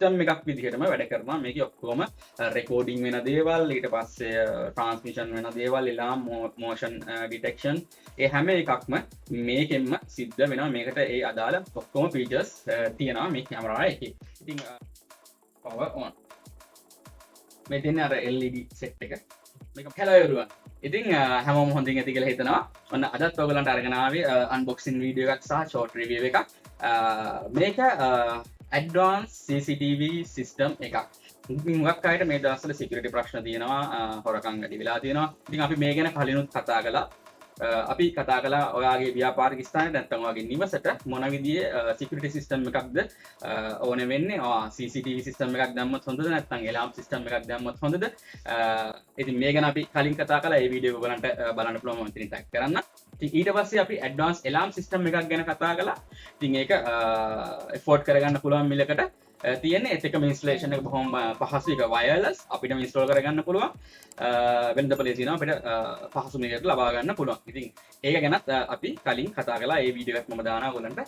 System එකක් විදිහටම වැඩ කරනවා. මේකේ ඔක්කොම රෙකෝඩින් වෙන දේවල්, ඊට පස්සේ ට්‍රාන්ස්මිෂන් වෙන දේවල්, එලාම් මෝෂන් ඩිටෙක්ෂන්, ඒ හැම එකක්ම මේකෙන්ම සිද්ධ වෙනවා. මේකට ඒ අදාළ ඔක්කොම ෆීචර්ස් තියෙනවා මේ කැමරා එකේ. ඉතින් power on. මේ තියෙන්නේ අර LED set එක. මේක hello everyone. ඉතින් හැමෝම හොඳින් ඇති කියලා හිතනවා. ඔන්න අදත් ඔයගලන්ට අරගෙන ආවේ unboxing video එකක් සහ short review එකක්. මේක advanced CCTV system එකක්. මුගක් අයට මේ දවස්වල security ප්‍රශ්න තියෙනවා, හොරකම් වැඩි වෙලා තියෙනවා. ඉතින් අපි මේ ගැන කලිනුත් කතා කළා. අපි කතා කළා ඔයාගේ ව්‍යාපාරික ස්ථානයේ නැත්නම් ඔයාගේ නිවසට මොන විදිහේ security system එකක්ද ඕනේ වෙන්නේ. CCTV system එකක් දැම්මොත් හොඳද නැත්නම් alarm system එකක් දැම්මොත් හොඳද? ඉතින් මේ ගැන අපි කලින් කතා කළා. ඒ වීඩියෝ එක ඔයගලන්ට බලන්න පුළුවන් මම ඉතින් ටැග් කරන්න. ඉතින් ඊට පස්සේ අපි advanced alarm system එකක් ගැන කතා කළා. ඉතින් ඒක afford කරගන්න පුළුවන් මිලකට තියෙන්නේ. ඒත් එකම ඉන්ස්ටලේෂන් එක බොහොම පහසුයි. ඒක වයර්ලස් අපිට ඉන්ස්ටෝල් කරගන්න පුළුවන්. වෙනදපලේ තියෙනවා අපිට පහසු මේකට ලබා ගන්න පුළුවන්. ඉතින් ඒක ගැනත් අපි කලින් කතා කළා. ඒ වීඩියෝ එකක් මම දානවා ඔයගලන්ට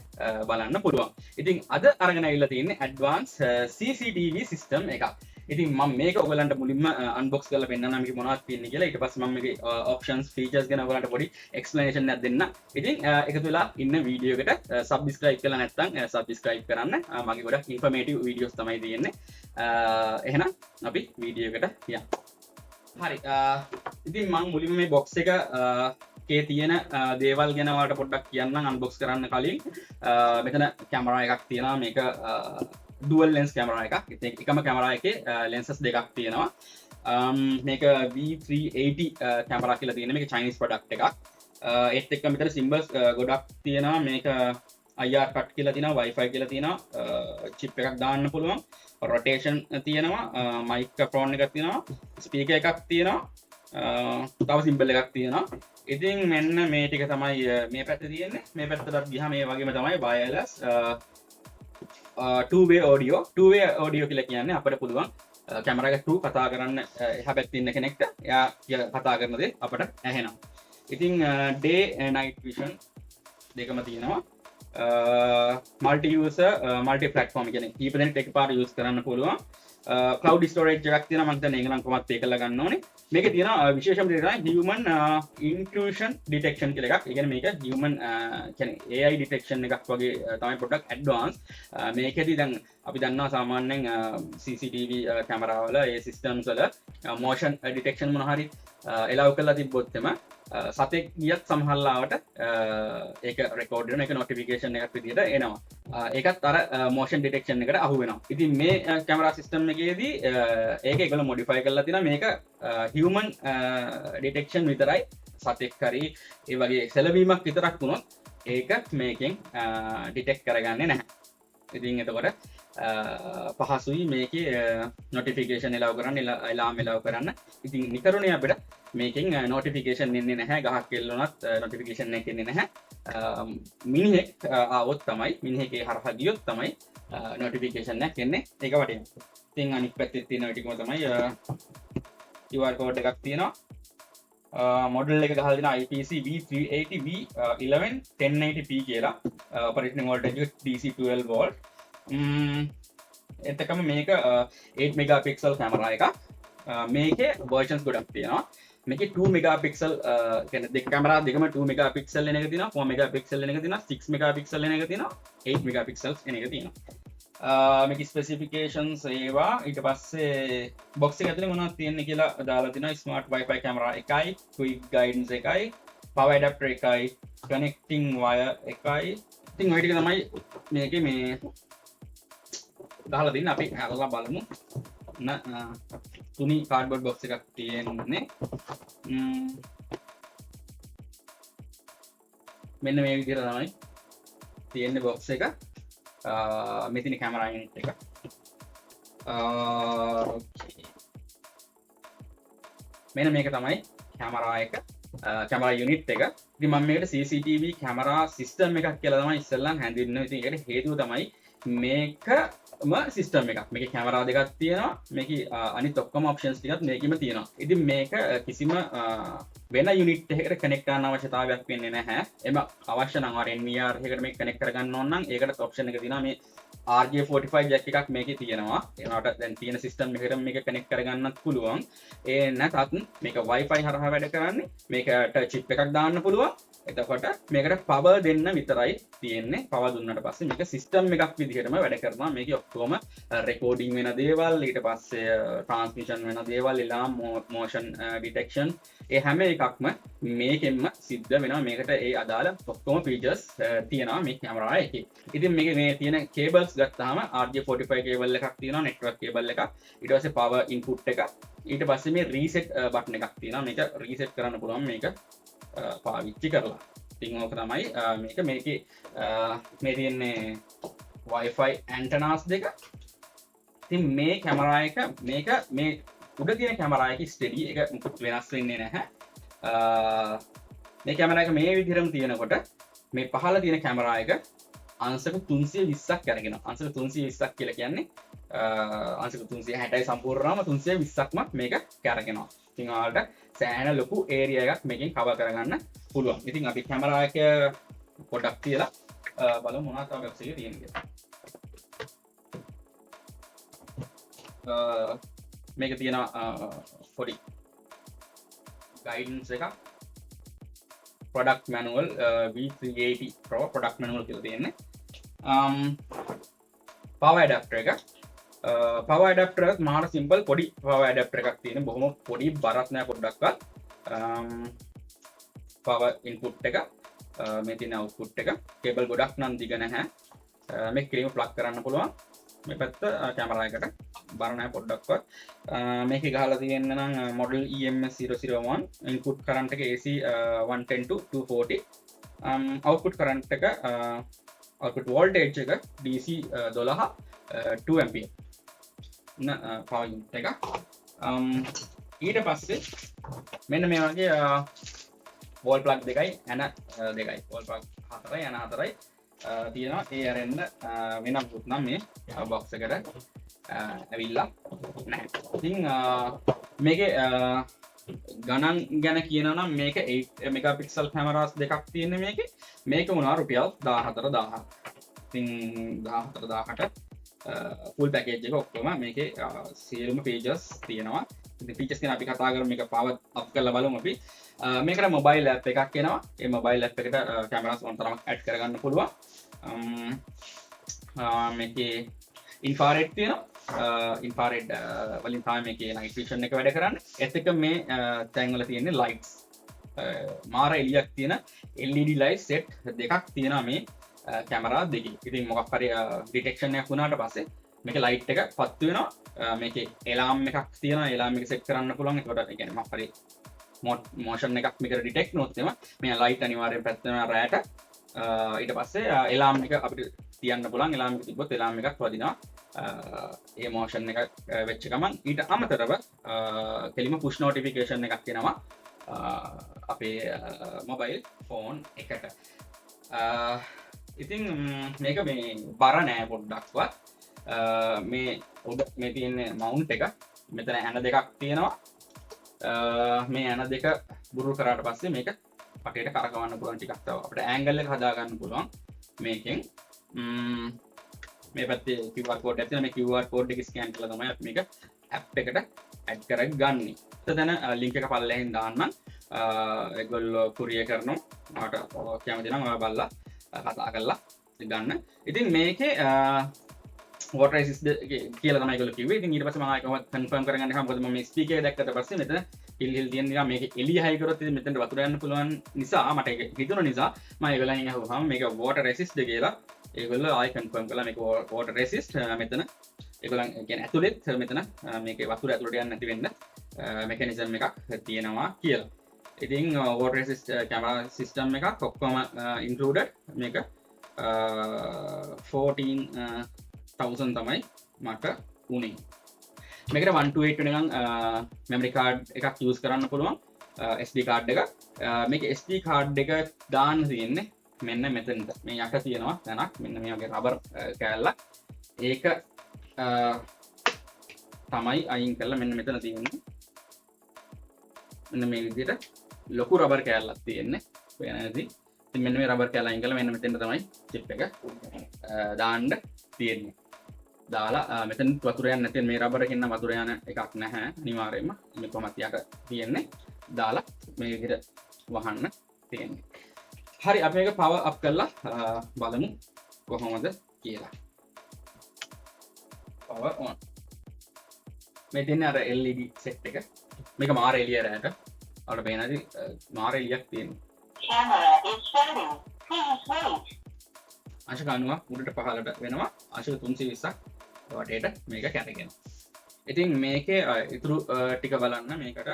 බලන්න පුළුවන්. ඉතින් අද අරගෙන ඇවිල්ලා තියෙන්නේ advanced CCTV system එකක්. ඉතින් මම මේක ඔයගලන්ට මුලින්ම unbox කරලා පෙන්නන්නම් මේක මොනවද තියෙන්නේ කියලා. ඊට පස්සේ මම මේකේ options features ගැන ඔයගලන්ට පොඩි explanation එකක් දෙන්න. ඉතින් එකතු වෙලා ඉන්න වීඩියෝ එකට subscribe කරලා නැත්නම් subscribe කරන්න. මගේ ගොඩක් informative videos තමයි තියෙන්නේ. එහෙනම් අපි වීඩියෝ එකට යමු. හරි. ඉතින් මම මුලින්ම මේ box එක කේ තියෙන දේවල් ගැන ඔයාලට පොඩ්ඩක් කියන්නම් unbox කරන්න කලින්. මෙතන කැමරා එකක් තියෙනවා. මේක dual lens camera එකක්. ඉතින් එකම කැමරා එකේ lenses දෙකක් තියෙනවා. මේක V380 කැමරා කියලා තියෙන මේක Chinese product එකක්. ඒත් එක්ක මෙතන symbols ගොඩක් තියෙනවා. මේක IR cut කියලා තියෙනවා, WIFI කියලා තියෙනවා, chip එකක් දාන්න පුළුවන්, rotation තියෙනවා, microphone එකක් තියෙනවා, speaker එකක් තියෙනවා, තව symbol එකක් තියෙනවා. ඉතින් මෙන්න මේ ටික තමයි මේ පැත්තේ තියෙන්නේ. මේ පැත්තට ගියාම මේ වගේම තමයි wireless two-way audio කියලා කියන්නේ අපිට පුළුවන් කැමරා එක 2 කතා කරන්න එහා පැත්තේ ඉන්න කෙනෙක්ට එයා කතා කරන දේ අපිට ඇහෙනවා. ඉතින් day night vision දෙකම තියෙනවා. multi user multi platform කියන්නේ කීප දෙනෙක් එකපාර use කරන්න පුළුවන්. cloud storage එකක් තියෙනවා. මම හිතන්නේ ඒක නම් කොහොමත් pay කරලා ගන්න ඕනේ. මේකේ තියෙනවා විශේෂම දේ තමයි human intrusion detection කියලා එකක්. ඒ කියන්නේ මේක human කියන්නේ AI detection එකක් වගේ තමයි පොඩ්ඩක් advanced. මේකෙදි දැන් අපි දන්නවා සාමාන්‍යයෙන් CCTV කැමරාවල ඒ systems වල motion detection මොන හරි allow කරලා තිබ්බොත් එම සතෙක් ගියත් සමහරලාවට ඒක රෙකෝඩ් වෙන එක notification එකක් විදිහට එනවා. ඒකත් අර motion detection එකට අහු වෙනවා. ඉතින් මේ කැමරා system එකේදී ඒක ඒගොල්ලෝ modify කරලා තියෙනවා. මේක human detection විතරයි. සතෙක් හරි ඒ වගේ සැලවීමක් විතරක් වුණොත් ඒක මේකෙන් detect කරගන්නේ නැහැ. ඉතින් එතකොට පහසුයි මේකේ notification allow කරන්න, alarm allow කරන්න. ඉතින් නිකරුණේ අපිට මේකෙන් notification එන්නේ නැහැ. ගහක් කෙල්ලුණත් notification එකක් එන්නේ නැහැ. මිනිහෙක් ආවොත් තමයි, මිනිහෙකේ හරහා ගියොත් තමයි notification එකක් එන්නේ. ඒක වටිනවා. ඉතින් අනිත් පැත්තේ තියෙන ටිකම තමයි QR code එකක් තියෙනවා. මොඩල් එක ගහලා දෙන IPC V380 V11 1080p කියලා. operating voltage DC 12 volt. එතකම මේක 8 megapixel කැමරා එකක්. මේකේ versions ගොඩක් තියෙනවා. මේකේ 2 megapixel කියන්නේ දෙක කැමරා දෙකම 2 megapixel එන එක තියෙනවා, 4 megapixel එන එක තියෙනවා, 6 megapixel එන එක තියෙනවා, 8 megapixels එන එක තියෙනවා. මේක ස්පෙසිෆිකේෂන්ස් ඒවා. ඊට පස්සේ බොක්ස් එක ඇතුලේ මොනවද තියෙන්නේ කියලා දාලා තිනවා. ස්මාර්ට් Wi-Fi කැමරා එකයි, quick guidance එකයි, power adapter එකයි, connecting wire එකයි. ඉතින් ඔය ටික තමයි මේකේ මේ දාලා තින්නේ. අපි අරලා බලමු. තුනි කාඩ්බෝඩ් බොක්ස් එකක් තියෙන්නේ. මෙන්න මේ විදිහට තමයි තියෙන්නේ බොක්ස් එක. මෙතන කැමරා යුනිට් එක. මෙන්න මේක තමයි කැමරා එක. කැමරා යුනිට් එක. ඉතින් මම මේකට CCTV කැමරා සිස්ටම් එකක් කියලා තමයි ඉස්සෙල්ලම හැඳින්වුවේ. ඉතින් ඒකට හේතුව තමයි මේකම සිස්ටම් එකක්. මේකේ කැමරා දෙකක් තියෙනවා. මේකේ අනිත් ඔක්කොම ඔප්ෂන්ස් ටිකත් මේකෙම තියෙනවා. ඉතින් මේක කිසිම වෙන යුනිට් එකකට කනෙක්ට් කරන්න අවශ්‍යතාවයක් වෙන්නේ නැහැ. එම අවශ්‍ය නම් NVR එකකට මේක කනෙක්ට් කරගන්න ඕන නම් ඒකට ඔප්ෂන් එක තියෙනවා. මේ RJ45 ජැක් එකක් මේකේ තියෙනවා. ඒනට දැන් තියෙන සිස්ටම් එකකට මේක කනෙක්ට් කරගන්නත් පුළුවන්. ඒ නැත්නම් මේක Wi-Fi හරහා වැඩ කරන්නේ. මේකට chip එකක් දාන්න පුළුවන්. එතකොට මේකට power දෙන්න විතරයි තියෙන්නේ. power දුන්නාට පස්සේ මේක සිස්ටම් එකක් විදිහටම වැඩ කරනවා. මේකේ ඔක්කොම recording වෙන දේවල්, ඊට පස්සේ transmission වෙන දේවල්, alarm, motion detection ඒ හැම එකක්ම මේකෙන්ම සිද්ධ වෙනවා. මේකට ඒ අදාළ ඔක්කොම features තියෙනවා මේ කැමරාව එකේ. ඉතින් මේකේ මේ තියෙන cables ගත්තාම RJ45 cable එකක් තියෙනවා, network cable එකක්, ඊට පස්සේ power input එකක්, ඊට පස්සේ මේ reset button එකක් තියෙනවා. මේක reset කරන්න පුළුවන් මේක පාවිච්චි කරලා. ඉතින් ඕක තමයි මේකේ මේ තියෙන්නේ Wi-Fi antennas දෙක. ඉතින් මේ කැමරා එක මේක මේ උඩ තියෙන කැමරා එක ස්ටෙඩි, ඒක මුකුත් වෙනස් වෙන්නේ නැහැ. මේ කැමරා එක මේ විදිහටම තියෙනකොට මේ පහළ තියෙන කැමරා එක අංශක 320ක් අරගෙන අංශක 320ක් කියලා කියන්නේ අංශක 360යි සම්පූර්ණවම 320ක්ම මේක කරගෙනවා. ඉතින් ඔයාලට සෑහෙන ලොකු ඒරියා එකක් මේකෙන් කවර් කරගන්න පුළුවන්. ඉතින් අපි කැමරා එක පොඩක් තියලා බලමු මොනවද තව වෙබ්සයිට් එකේ තියෙන්නේ කියලා. මේක තියෙන පොඩි ගයිඩන්ස් එකක්, product manual V380 Pro product manual කියලා තියෙන්නේ. power adapter එක power adapter එක මාර simple පොඩි power adapter එකක් තියෙන, බොහොම පොඩි බරක් නෑ පොඩ්ඩක්වත්. power input එක, මේ තියෙන output එක, cable ගොඩක් නම් දිග නැහැ. මේක ක්‍රීම plug කරන්න පුළුවන්. මේ පැත්ත කැමරා එකට බර නැහැ පොඩ්ඩක්වත්. මේකේ ගහලා තියෙන්න නම් model EMS 001 input current එක AC 110 to 240, output current එක output voltage එක DC 12 2 ampere power unit එක. ඊට පස්සේ මෙන්න මේ වගේ wall plug දෙකයි ඇන දෙකයි, wall plug 4යි ඇන 4යි තියෙනවා. ඒ අරෙන්න වෙනම පුත් නම් මේ box එකට ඇවිල්ලා නැහැ. ඉතින් මේකේ ගණන් ගැන කියනවා නම් මේක 8 megapixel cameras දෙකක් තියෙන්නේ මේකේ. මේක වුණා රුපියල් 14000. ඉතින් 14000ට full package එක ඔක්කොම මේකේ සියලුම features තියෙනවා. ඉතින් features ගැන අපි කතා කරමු. මේක power up කරලා බලමු අපි. මේකට mobile app එකක් එනවා. ඒ mobile app එකට cameras මොන තරමක් add කරගන්න පුළුවන්. මේකේ infrared තියෙනවා. infrared වලින් තමයි මේකේ night vision එක වැඩ කරන්නේ. ඒත් එක්ක මේ තැන් වල තියෙන්නේ lights. මාර එළියක් තියෙන LED light set දෙකක් තියෙනවා මේ කැමරා දෙකේ. ඉතින් මොකක් හරි detection එකක් වුණාට පස්සේ මේකේ light එක පත් වෙනවා. මේකේ alarm එකක් තියෙනවා. alarm එක set කරන්න පුළුවන්. ඒකට ඒ කියන්නේ මොකක් හරි motion එකක් මේකට detect නොත් එම මේ light අනිවාර්යෙන් පැත්ත වෙනවා රැට. ඊට පස්සේ alarm එක අපිට තියන්න පුළුවන්. alarm එක තිබ්බොත් alarm එකක් වදිනවා. ඒ motion එක වෙච්ච ගමන් ඊට අමතරව කෙලිම push notification එකක් එනවා අපේ mobile phone එකට. ඉතින් මේක මේ බර නෑ පොඩ්ඩක්වත්. මේ උඩ මේ තියෙන මවුන්ට් එක මෙතන ඇන දෙකක් තියෙනවා. මේ ඇන දෙක බුරුල් කරාට පස්සේ මේක පටේට කරකවන්න පුළුවන් ටිකක් තව අපිට ඇන්ගල් එක හදා ගන්න පුළුවන් මේකෙන්. මේ පැත්තේ QR code එකක් තියෙනවා. මේ QR code එක ස්කෑන් කරලා තමයි අපි මේක app එකට add කරගන්නේ. එතන link එක පල්ලෙහෙන් දාන්නම්. ඒගොල්ලෝ courier කරනවා. මට කැමති නම් ඔයා බලලා කතා කරලා ගන්න. ඉතින් මේකේ water resist කියලා තමයි ඒගොල්ලෝ කිව්වේ. ඉතින් ඊට පස්සේ මම ආයෙ කන්ෆර්ම් කරගන්න ගියාම මොකද මම මේ ස්පීකර් එක දැක්කට පස්සේ මෙතන හිල් තියෙන නිකන් මේක එළිය හයි කරොත් ඉතින් මෙතනට වතුර යන්න පුළුවන් නිසා මට ඒක හිතුණ නිසා මම ඒගොල්ලන් අහුවාම මේක water resist කියලා ඒගොල්ලෝ ආයෙ කන්ෆර්ම් කළා මේක water resist. මෙතන ඒගොල්ලන් කියන්නේ ඇතුළෙත් මෙතන මේකේ වතුර ඇතුළට යන්නේ නැති වෙන්න මෙකැනිසම් එකක් තියෙනවා කියලා. ඉතින් water resist camera system එකක් ඔක්කොම included. මේක 14000 තමයි මට උනේ. මේකට 128 වෙනකන් memory card එකක් use කරන්න පුළුවන්. SD card එක. මේක SD card එක දාන්න තියෙන්නේ මෙන්න මෙතනට. මේ යට තියෙනවා තැනක්. මෙන්න මේ වගේ රබර් කෑල්ලක්. ඒක තමයි අයින් කරලා මෙන්න මෙතන තියෙන්නේ. මෙන්න මේ විදිහට ලොකු රබර් කෑල්ලක් තියෙන්නේ. වෙනදී. ඉතින් මෙන්න මේ රබර් කෑල්ල අයින් කරලා මෙන්න මෙතෙන්ට තමයි chip එක දාන්න තියෙන්නේ. දාලා මෙතන වතුර යන්නේ නැති මේ රබරකින් නම් වතුර යන එකක් නැහැ අනිවාර්යයෙන්ම. මේ කොහොමද යට තියෙන්නේ. දාලා මේ විදිහට වහන්න තියෙන්නේ. හරි අපි මේක පවර් අප් කරලා බලමු කොහොමද කියලා. Power on. මේ තියෙන්නේ අර LED සෙට් එක. මේක මාර එළිය රැට. අපිට පේනදී මාර එළියක් තියෙනවා. Camera is starting. Please wait. අංශක 90ක් උඩට පහළට වෙනවා. අංශක 320ක් වටේට මේක කැරගෙන. ඉතින් මේකේ ඉතුරු ටික බලන්න මේකට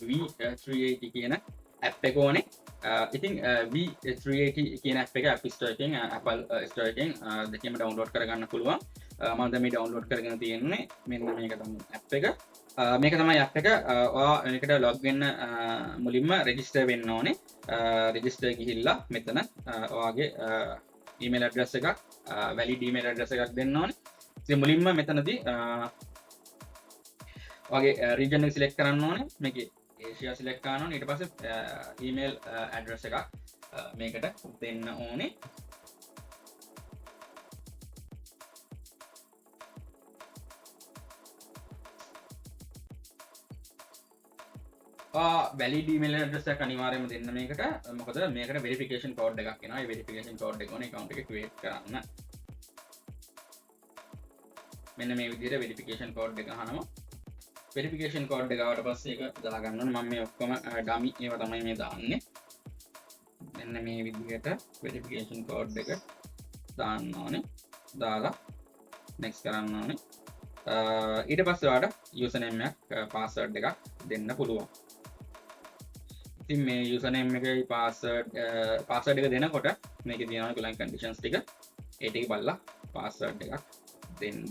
V380 කියන ඇප් එක ඕනේ. ඉතින් V380 කියන ඇප් එක App Store එකෙන් Apple Store එකෙන් දෙකේම ඩවුන්ලෝඩ් කරගන්න පුළුවන්. මම දැන් මේ ඩවුන්ලෝඩ් කරගෙන තියෙන්නේ. මෙන්න මේක තමයි ඇප් එක. මේක තමයි ඇප් එක. ඔයා මේකට ලොග් වෙන්න මුලින්ම රෙජිස්ටර් වෙන්න ඕනේ. රෙජිස්ටර් ගිහිල්ලා මෙතන ඔයාගේ ඊමේල් ඇඩ්‍රස් එකක් වැලිඩ් ඊමේල් ඇඩ්‍රස් එකක් දෙන්න ඕනේ. ඉතින් මුලින්ම මෙතනදී ඔයාගේ රීජන් එක සිලෙක්ට් කරන්න ඕනේ. මේකේ ඒෂියා සිලෙක්ට් කරන්න ඕනේ. ඊට පස්සේ ඊමේල් ඇඩ්‍රස් එකක් මේකට දෙන්න ඕනේ. වැලිඩ් ඊමේල් ඇඩ්‍රස් එකක් අනිවාර්යයෙන්ම දෙන්න මේකට. මොකද මේකට වෙරිෆිකේෂන් කෝඩ් එකක් එනවා. ඒ වෙරිෆිකේෂන් කෝඩ් එක ඕනේ account එක ක්‍රියේට් කරන්න. මෙන්න මේ විදිහට වෙරිෆිකේෂන් කෝඩ් එක අහනවා. වෙරිෆිකේෂන් කෝඩ් එක ආවට පස්සේ ඒක දාගන්න ඕනේ. මම මේ ඔක්කොම ඩමි ඒවා තමයි මේ දාන්නේ. මෙන්න මේ විදිහට වෙරිෆිකේෂන් කෝඩ් එක දාන්න ඕනේ. දාලා next කරන්න ඕනේ. ඊට පස්සේ ඔයාලට username එකක් password එකක් දෙන්න පුළුවන්. ඉතින් මේ username එකයි password එක දෙනකොට මේකේ තියෙනවා ඒගොල්ලන් conditions ටික. ඒ ටික බලලා password එකක් දෙන්න.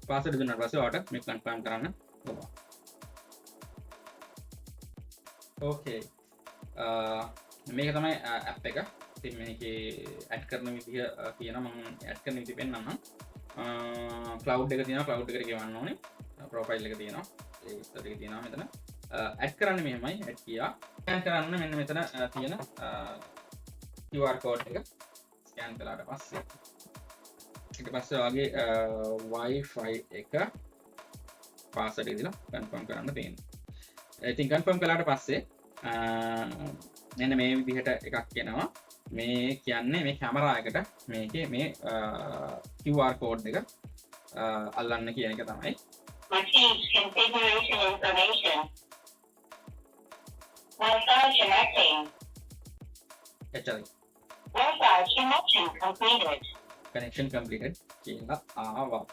password දුන්නාට පස්සේ ඔයාලට මේක confirm කරන්න පුළුවන්. okay. මේක තමයි app එක. ඉතින් මේකේ add කරන විදිහ කියනවා මම add කරන විදිහ පෙන්නන්නම්. cloud එක තියෙනවා cloud එකට ගෙවන්න ඕනේ. profile එක තියෙනවා. ඒ විස්තර ටික තියෙනවා මෙතන. add කරන්න මෙහෙමයි add කියා. scan කරන්න මෙන්න මෙතන තියෙන QR code එක scan කළාට පස්සේ ඊට පස්සේ ඔයාගේ Wi-Fi එක password එක දීලා confirm කරන්න තියෙනවා. ඉතින් confirm කළාට පස්සේ මෙන්න මේ විදිහට එකක් එනවා. මේ කියන්නේ මේ කැමරා එකට මේකේ මේ QR code එක අල්ලන්න කියන එක තමයි. Receives configuration information. Wi-Fi connecting. එච්චරයි. Wi-Fi connection completed. connection completed කියලා ආවා.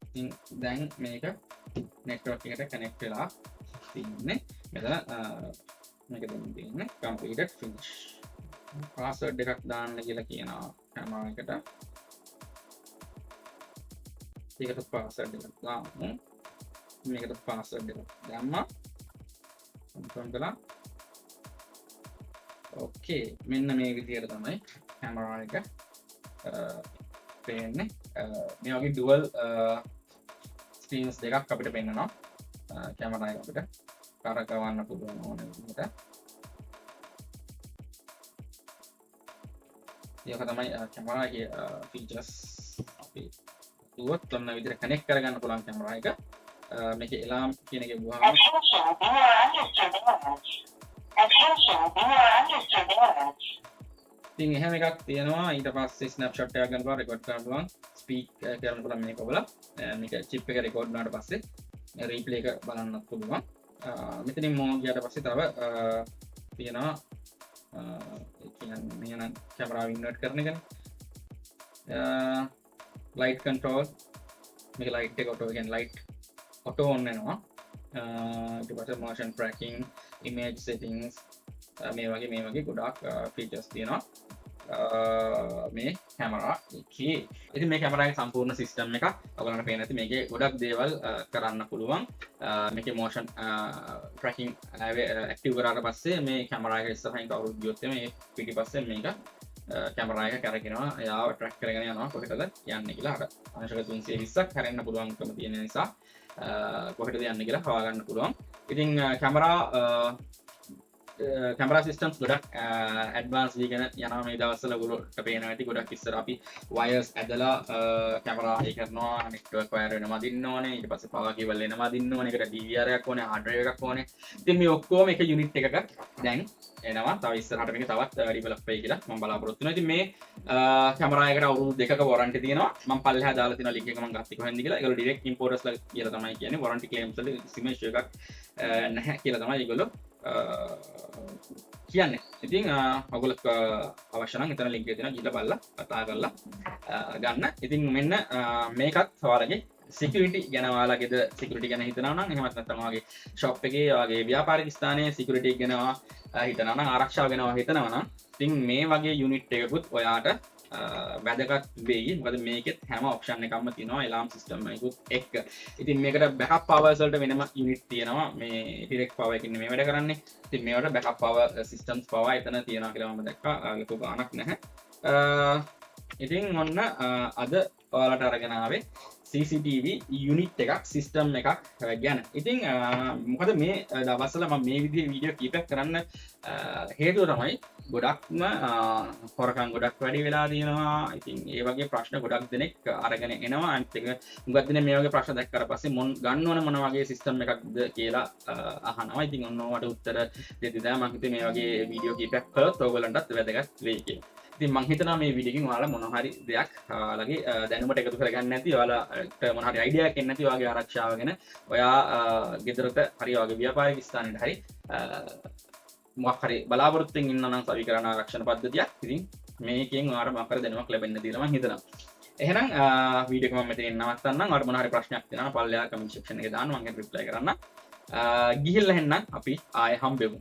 ඉතින් දැන් මේක network එකට connect වෙලා තින්නේ. මෙතන මේක දෙන්න තියෙන්නේ completed finish. password එකක් දාන්න කියලා කියනවා කැමරා එකට. ඒකට password එකක් දාමු. මේකට password එකක් දැම්මා. confirm කළා. okay මෙන්න මේ විදිහට තමයි කැමරා එක පේන්නේ. මේ වගේ dual screens දෙකක් අපිට පෙන්නනවා. කැමරා එක අපිට කරකවන්න පුළුවන් ඕන විදිහට. ඒක තමයි කැමරා එකේ features. අපි දුවත් ඔන්න විදිහට connect කරගන්න පුළුවන් කැමරා එක. මේකේ alarm කියන එක ගුවාම ඉතින් එහෙම එකක් තියෙනවා. ඊට පස්සේ snapshot එකක් ගන්න පුළුවන්, record කරන්න පුළුවන්, speak කරන්න පුළුවන් මේක ඔබලා. මේක chip එක record වුණාට පස්සේ replay එක බලන්නත් පුළුවන්. මෙතනින් මෝ ගියාට පස්සේ තව තියෙනවා ඒ කියන්නේ මෙන්න කැමරාව ඉන්වර්ට් කරන එකනේ. light control මේක light එක auto කියන්නේ light auto on වෙනවා. ඊට පස්සේ motion tracking, image settings මේ වගේ ගොඩාක් features තියෙනවා මේ කැමරා එකේ. ඉතින් මේ කැමරා එකේ සම්පූර්ණ සිස්ටම් එක ඔයගලන්ට පේන ඇති. මේකේ ගොඩක් දේවල් කරන්න පුළුවන්. මේකේ motion tracking active කරාට පස්සේ මේ කැමරා එක ඉස්සරහින් කවුරුත් ගියොත් මේ පිටිපස්සෙන් මේක කැමරා එක කරගෙනවා. එයාව track කරගෙන යනවා කොහෙටද යන්නේ කියලා. අර අංශක 320ක් හැරෙන්න පුළුවන්කම තියෙන නිසා කොහෙටද යන්නේ කියලා හොයාගන්න පුළුවන්. ඉතින් කැමරා කැමරා සිස්ටම්ස් ගොඩක් ඇඩ්වාන්ස් වීගෙන යනවා මේ දවස්වල ඔයගොල්ලෝට පේනවා ඇති ගොඩක් ඉස්සර අපි වයර්ස් ඇදලා කැමරා ඒ කරනවා නෙට්වර්ක් වයර් වෙනවා දින්න ඕනේ ඊට පස්සේ පවර් කේබල් එනවා දින්න ඕනේ ඒකට DVR එකක් ඕනේ hard drive එකක් ඕනේ ඉතින් මේ ඔක්කොම එක යුනිට් එකක දැන් එනවා තව ඉස්සරහට මේක තවත් ඩෙවලොප් වෙයි කියලා මම බලාපොරොත්තු වෙනවා ඉතින් මේ කැමරා එකට අවුරුදු දෙකක වොරන්ටි තියෙනවා මම පල්ලෙහා දාලා තියෙන ලින්ක් එක මම ගත්තේ කොහෙන්ද කියලා ඒගොල්ලෝ ඩිරෙක්ට් ඉම්පෝර්ටර්ස්ලා කියලා තමයි කියන්නේ වොරන්ටි ක්ලේම්ස් වල කිසිම ඉෂුව එකක් නැහැ කියලා තමයි ඒගොල්ලෝ කියන්නේ ඉතින් ඔයගොල්ලෝ අවශ්‍ය නම් එතන ලින්ක් එක තියෙනවා ගිහලා බලලා කතා කරලා ගන්න ඉතින් මෙන්න මේකත් ඔයාලගේ සිකියුරිටි ගැන ඔයාලගේද සිකියුරිටි ගැන හිතනවා නම් එහෙමත් නැත්නම් ඔයාගේ ෂොප් එකේ ඔයාගේ ව්‍යාපාරික ස්ථානයේ සිකියුරිටි ගැන හිතනවා නම් ආරක්ෂාව ගැන හිතනවා නම් ඉතින් මේ වගේ යුනිට් එකකුත් ඔයාට වැදගත් වෙයි මොකද මේකෙත් හැම ඔප්ෂන් එකක්ම තියෙනවා එලාම් සිස්ටම් එකකුත් එක්ක ඉතින් මේකට බෑකප් පවර්ස් වලට වෙනම යුනිට් තියෙනවා මේ ඩිරෙක්ට් පවර් එකකින් මේ වැඩ කරන්නේ ඉතින් මේවට බෑකප් පවර් සිස්ටම්ස් පවර් එතන තියෙනවා කියලා මම දැක්කා ලොකු ගාණක් නැහැ ඉතින් ඔන්න අද ඔයාලට අරගෙන ආවේ CCTV යුනිට් එකක් සිස්ටම් එකක් ගැන ඉතින් මොකද මේ දවස්වල මම මේ විදිහේ වීඩියෝ කීපයක් කරන්න හේතුව තමයි ගොඩක්ම හොරකම් ගොඩක් වැඩි වෙලා තියෙනවා ඉතින් ඒ වගේ ප්‍රශ්න ගොඩක් දෙනෙක් අරගෙන එනවා අනිත් එක මුගක් දිනේ මේ වගේ ප්‍රශ්න දැක්කට පස්සේ ගන්න ඕන මොන වගේ සිස්ටම් එකක්ද කියලා අහනවා ඉතින් ඔන්න ඔයාලට උත්තර දෙන්න මම හිතුවේ මේ වගේ වීඩියෝ කීපයක් කළොත් ඔයගොල්ලන්ටත් වැදගත් වෙයි කියලා ඉතින් මම හිතනවා මේ වීඩියෝ එකෙන් ඔයාලා මොන හරි දෙයක් ඔයාලගේ දැනුමට එකතු කරගන්න නැති ඔයාලට මොන හරි අයිඩියා එකක් නැති ඔයාගේ ආරක්ෂාව ගැන ඔයා ගෙදරට හරි ඔයාගේ ව්‍යාපාරික ස්ථානෙට හරි මොකක් හරි බලාපොරොත්තුෙන් ඉන්න නම් සවිකරණ ආරක්ෂණ පද්ධතියක් ඉතින් මේකෙන් ඔයාලට මොකක් හරි දැනුමක් ලැබෙන්න කියලා මම හිතනවා එහෙනම් වීඩියෝ එක මම මෙතනින් නවත්තන්නම් ඔයාලට මොන හරි ප්‍රශ්නයක් තියෙනවා පල්ලෙහා කමෙන්ට් සෙක්ෂන් එකේ දාන්න මම රිප්ලයි කරන්න ගිහිල්ලා එන්න අපි ආයෙ හම්බෙමු